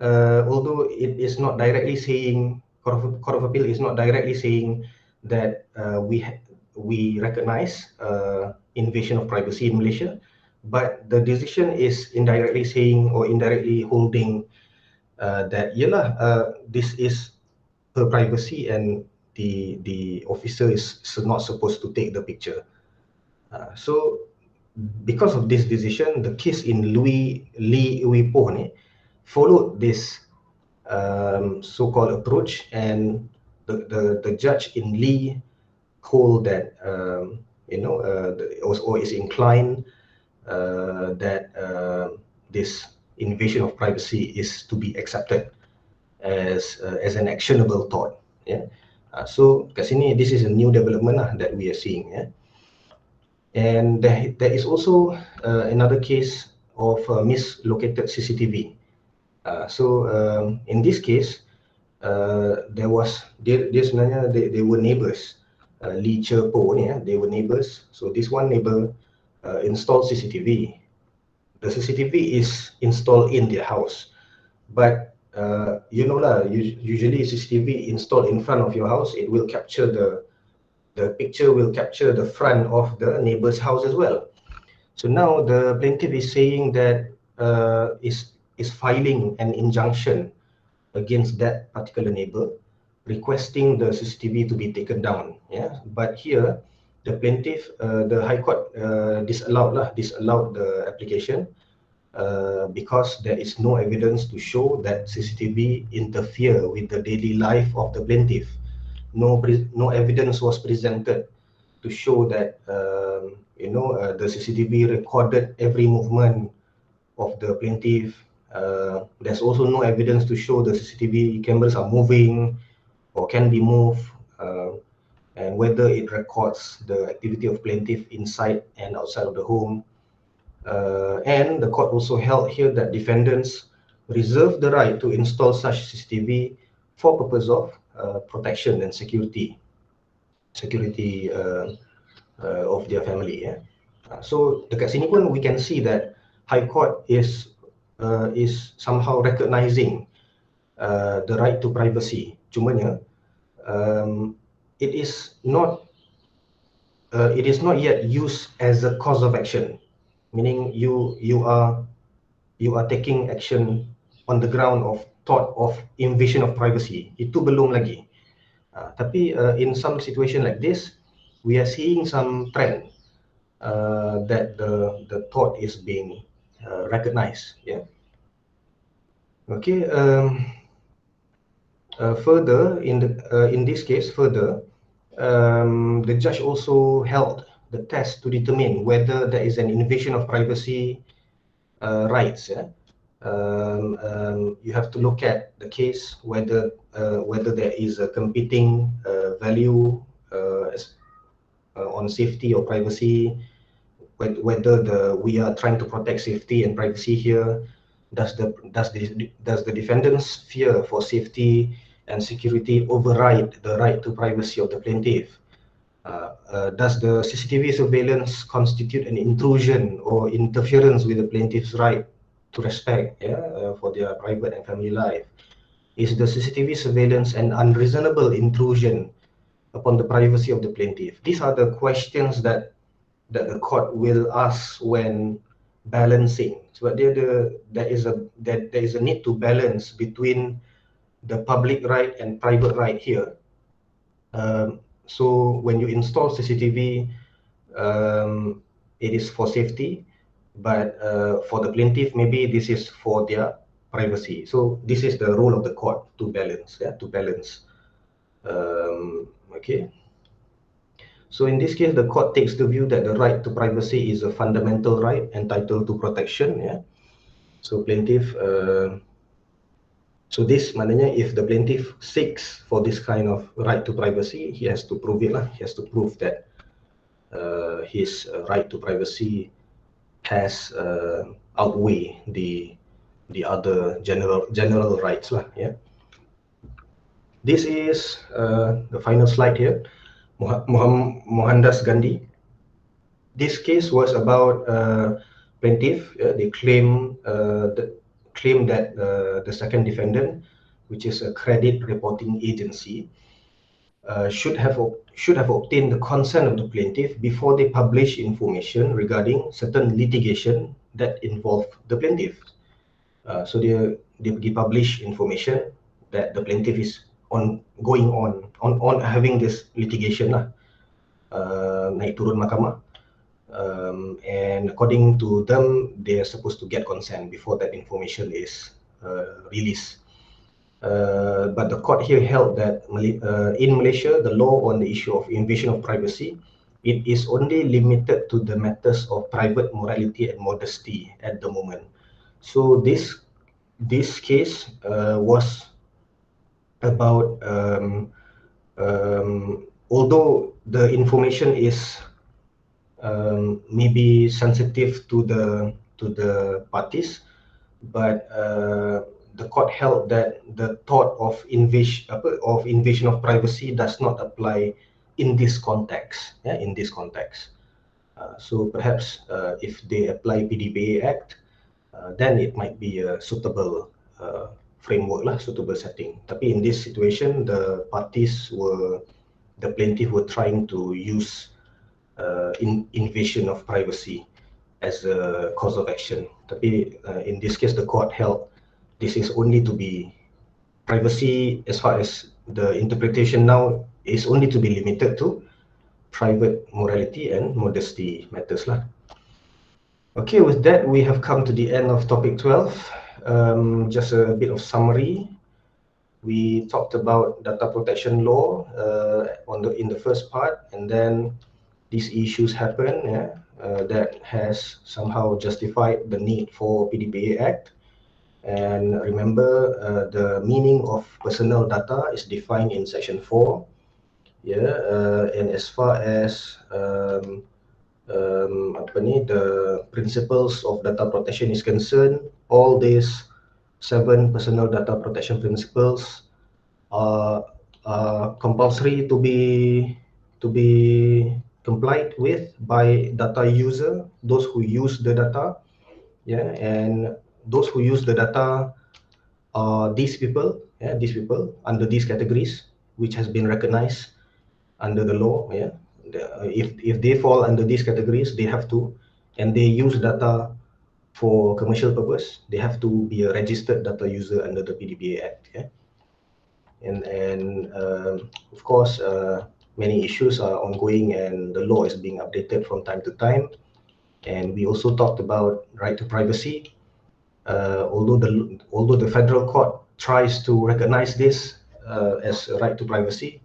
although it is not directly saying, Court of Appeal is not directly saying that we recognize invasion of privacy in Malaysia, but the decision is indirectly saying or indirectly holding that this is her privacy and the officer is not supposed to take the picture. So because of this decision, the case in Lee Iwipo followed this so-called approach, and the judge in Lee hold that or is inclined that this invasion of privacy is to be accepted as an actionable tort. Yeah. So kat sini, this is a new development that we are seeing. Yeah. And there is also another case of mislocated CCTV. In this case, dia sebenarnya they were neighbours. Lee Che Po ni, they were neighbours. So this one neighbour installed CCTV. The CCTV is installed in their house, but you know lah, usually CCTV installed in front of your house, it will capture the picture will capture the front of the neighbor's house as well. So now the plaintiff is saying that is filing an injunction against that particular neighbor, requesting the CCTV to be taken down. Yeah, but here the plaintiff, the High Court disallowed the application because there is no evidence to show that CCTV interfere with the daily life of the plaintiff. No evidence was presented to show that the CCTV recorded every movement of the plaintiff. There's also no evidence to show the CCTV cameras are moving or can be moved, and whether it records the activity of plaintiff inside and outside of the home. And the court also held here that defendants reserve the right to install such CCTV for purpose of protection and security of their family. Yeah. So dekat sini pun we can see that High Court is somehow recognizing the right to privacy. Cumanya it is not yet used as a cause of action, meaning you are taking action on the ground of thought of invasion of privacy. Itu belum lagi. Tapi in some situation like this, we are seeing some trend that the thought is being recognized. Yeah. Okay. Further, in this case, the judge also held the test to determine whether there is an invasion of privacy rights. Yeah. You have to look at the case whether there is a competing value on safety or privacy, whether we are trying to protect safety and privacy here. Does the defendant's fear for safety and security override the right to privacy of the plaintiff? Does the CCTV surveillance constitute an intrusion or interference with the plaintiff's right to respect for their private and family life? Is the CCTV surveillance an unreasonable intrusion upon the privacy of the plaintiff? These are the questions that the court will ask when balancing. So there is a need to balance between the public right and private right here. So when you install CCTV, it is for safety, but for the plaintiff, maybe this is for their privacy. So this is the role of the court to balance. Yeah, to balance. Okay. So in this case, the court takes the view that the right to privacy is a fundamental right entitled to protection. Yeah. So plaintiff. So this maknanya if the plaintiff seeks for this kind of right to privacy, he has to prove it lah. He has to prove that his right to privacy has outweigh the other general rights lah. Yeah. This is the final slide here. Mohandas Gandhi. This case was about plaintiff. They claim that the second defendant, which is a credit reporting agency, should have obtained the consent of the plaintiff before they publish information regarding certain litigation that involve the plaintiff. So they publish information that the plaintiff is going on having this litigation lah, naik turun mahkamah. And according to them, they are supposed to get consent before that information is released. But the court here held that in Malaysia, the law on the issue of invasion of privacy, it is only limited to the matters of private morality and modesty at the moment. So this case was about although the information is maybe sensitive to the parties, but the court held that the thought of invasion of privacy does not apply in this context. Yeah, in this context. So perhaps if they apply PDPA Act, then it might be a suitable framework lah, suitable setting. Tapi in this situation, the plaintiff were trying to use invasion of privacy as a cause of action. Tapi in this case, the court held this is only to be privacy, as far as the interpretation now, is only to be limited to private morality and modesty matters lah. Okay, with that, we have come to the end of topic 12. Just a bit of summary. We talked about data protection law in the first part, and then these issues happen, that has somehow justified the need for PDPA Act. And remember, the meaning of personal data is defined in section 4. And as far as the principles of data protection is concerned, all these 7 personal data protection principles are compulsory to be complied with by data user, those who use the data. And those who use the data are these people under these categories, which has been recognized under the law. If they fall under these categories, they have to, and they use data for commercial purpose, they have to be a registered data user under the PDPA Act. And of course, many issues are ongoing, and the law is being updated from time to time. And we also talked about right to privacy. Although the federal court tries to recognize this as a right to privacy,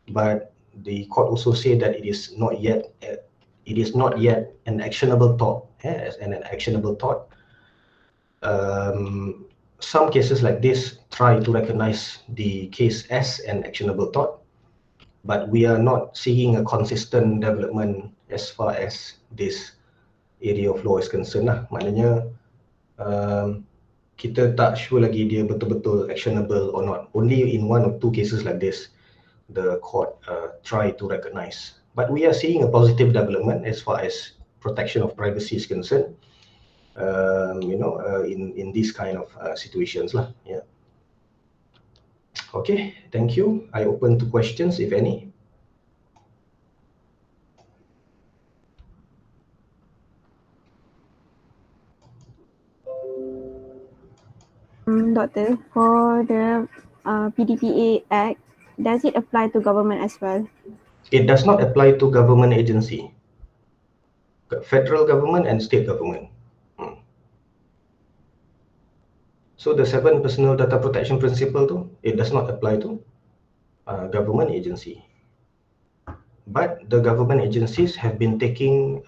but the court also say that it is not yet an actionable tort. As an actionable tort. Some cases like this try to recognize the case as an actionable tort, but we are not seeing a consistent development as far as this area of law is concerned lah. Maknanya kita tak sure lagi dia betul-betul actionable or not. Only in 1 or 2 cases like this, the court try to recognize. But we are seeing a positive development as far as protection of privacy is concerned. In these kind of situations lah. Okay, thank you. I open to questions, if any. Doctor, for the PDPA Act, does it apply to government as well? It does not apply to government agency, federal government and state government. So the 7 personal data protection principle too, it does not apply to government agency. But the government agencies have been taking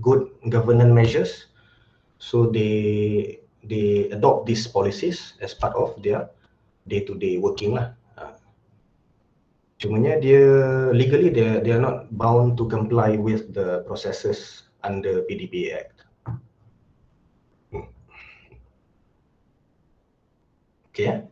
good governance measures, so they adopt these policies as part of their day-to-day working lah. Cumanya dia legally they are not bound to comply with the processes under PDPA Act. Okay.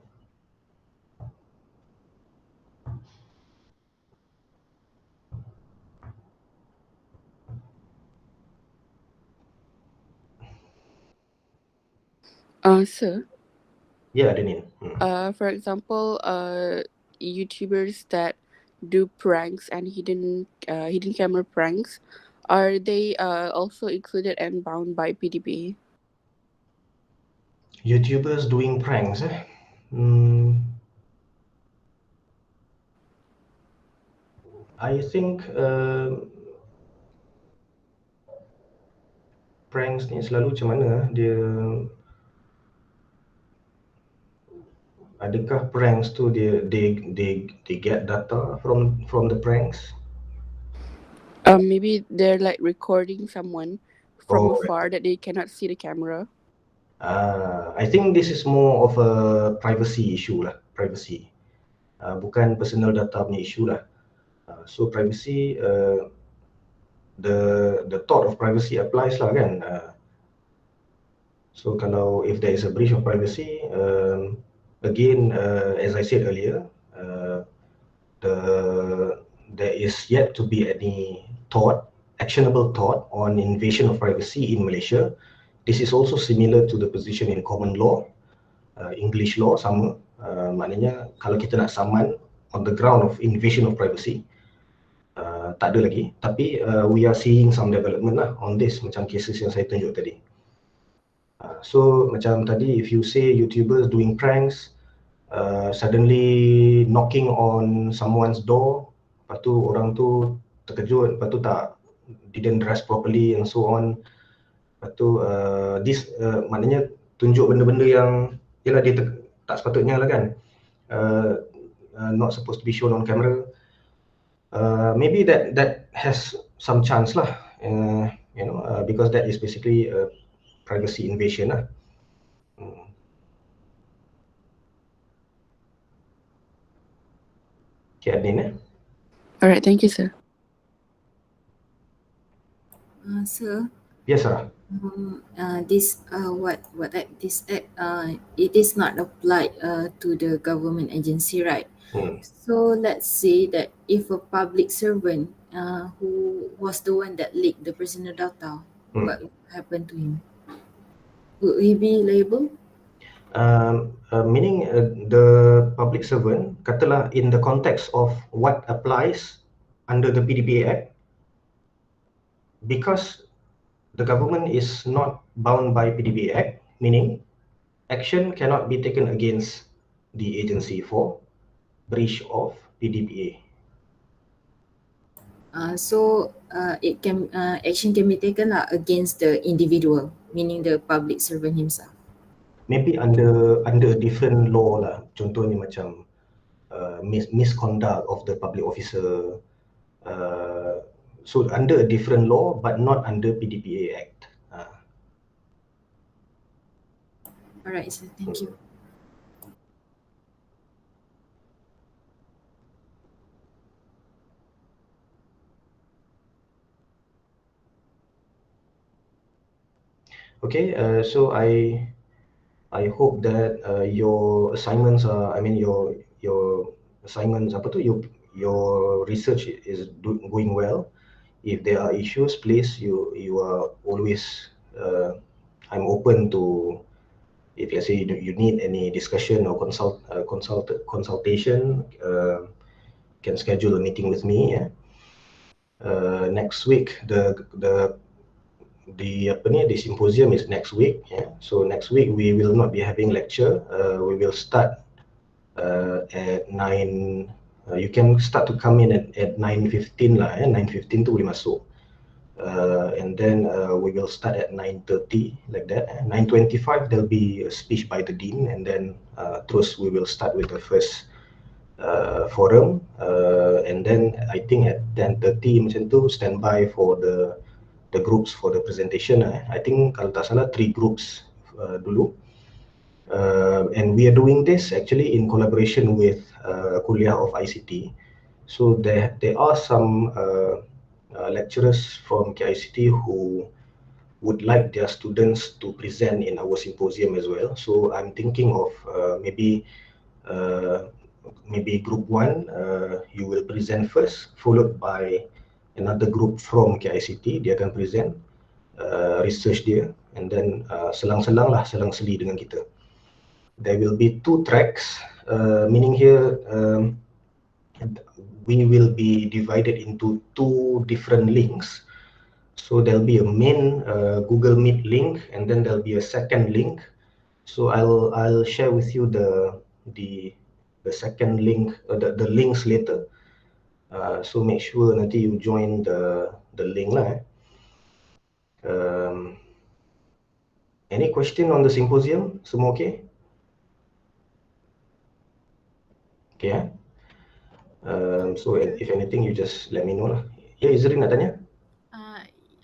Sir. Yeah, Danin. For example, YouTubers that do pranks and hidden camera pranks, are they also included and bound by PDPA? YouTubers doing pranks, I think pranks ni selalu macam mana dia Adakah pranks tu they get data from the pranks? Maybe they're like recording someone from Oh, afar that they cannot see the camera. I think this is more of a privacy issue lah, privacy. Bukan personal data punya issue lah. So privacy, the thought of privacy applies lah kan. So kalau if there is a breach of privacy, again, as I said earlier, the there is yet to be any actionable thought on invasion of privacy in Malaysia. This is also similar to the position in common law, English law sama. Maknanya kalau kita nak saman on the ground of invasion of privacy, tak ada lagi. Tapi we are seeing some development lah on this, macam cases yang saya tunjuk tadi. So macam tadi, if you say YouTubers doing pranks, suddenly knocking on someone's door, lepas tu orang tu terkejut, lepas tu didn't dress properly and so on. Lepas tu this maknanya tunjuk benda-benda yang yelah dia tak sepatutnya lah kan, not supposed to be shown on camera. Maybe that has some chance lah, because that is basically a privacy invasion lah. Okay, admin Alright, thank you, sir. Sir, Yes, Sarah. this act, it is not applied to the government agency, right? So let's say that if a public servant who was the one that leaked the personal data, what would happen to him? Would he be liable? Meaning the public servant, katalah in the context of what applies under the PDPA Act, because the government is not bound by PDPA Act, meaning action cannot be taken against the agency for breach of PDPA. So it can action can be taken against the individual, meaning the public servant himself. Maybe under a different law lah. Contohnya macam misconduct of the public officer. So under a different law, but not under PDPA Act. Alright, sir. Thank you. Okay, so I hope that your assignments are, your assignments your research is going well. If there are issues, please, you are always, I'm open to, if let's say you need any discussion or consultation, can schedule a meeting with me. Yeah. Next week, the symposium is next week. Yeah. So next week we will not be having lecture. We will start at 9. You can start to come in at 9:15 lah. 9:15 tu boleh masuk. And then we will start at 9:30 like that. 9:25 there'll be a speech by the dean, and then terus we will start with the first forum, and then I think at 10:30 macam tu standby for the groups for the presentation. I think kalau tak salah 3 groups dulu. And we are doing this actually in collaboration with Kuliah of ICT. So there are some lecturers from KICT who would like their students to present in our symposium as well. So I'm thinking of maybe group 1, you will present first, followed by another group from KICT, dia akan present research dia, and then selang-selang lah, selang-seli dengan kita. There will be 2 tracks, meaning here we will be divided into 2 different links. So there'll be a main Google Meet link, and then there'll be a second link. So I'll share with you the second link, the links later. So make sure nanti you join the link lah. Any question on the symposium? Semua okay? Okay, eh? So if anything, you just let me know lah. Yeah, Izrin nak tanya?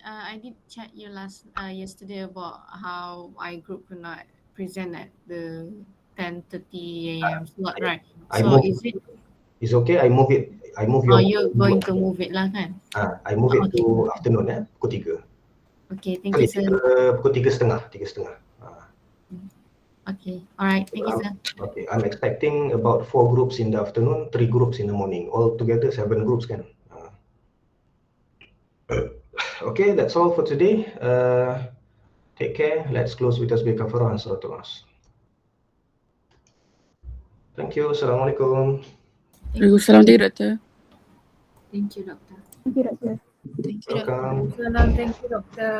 I did chat you yesterday about how I group could not present at the 10:30 a.m. slot, right? So is it? It's okay. I move Oh, your. you're going to move it lah kan? I move it Okay. to afternoon, pukul 3. Okay, thank you, sir. Pukul 3:30. Okay, all right, thank you, sir. Okay, I'm expecting about 4 groups in the afternoon, 3 groups in the morning. All together 7 groups kan. Okay, that's all for today. Take care. Let's close with tasbih kafarah and salatul nas. Thank you. Assalamualaikum. Waalaikumsalam, Doctor. Thank you, Doctor. Thank you, Doctor. Thank you, Welcome. Doctor. Thank you, Doctor.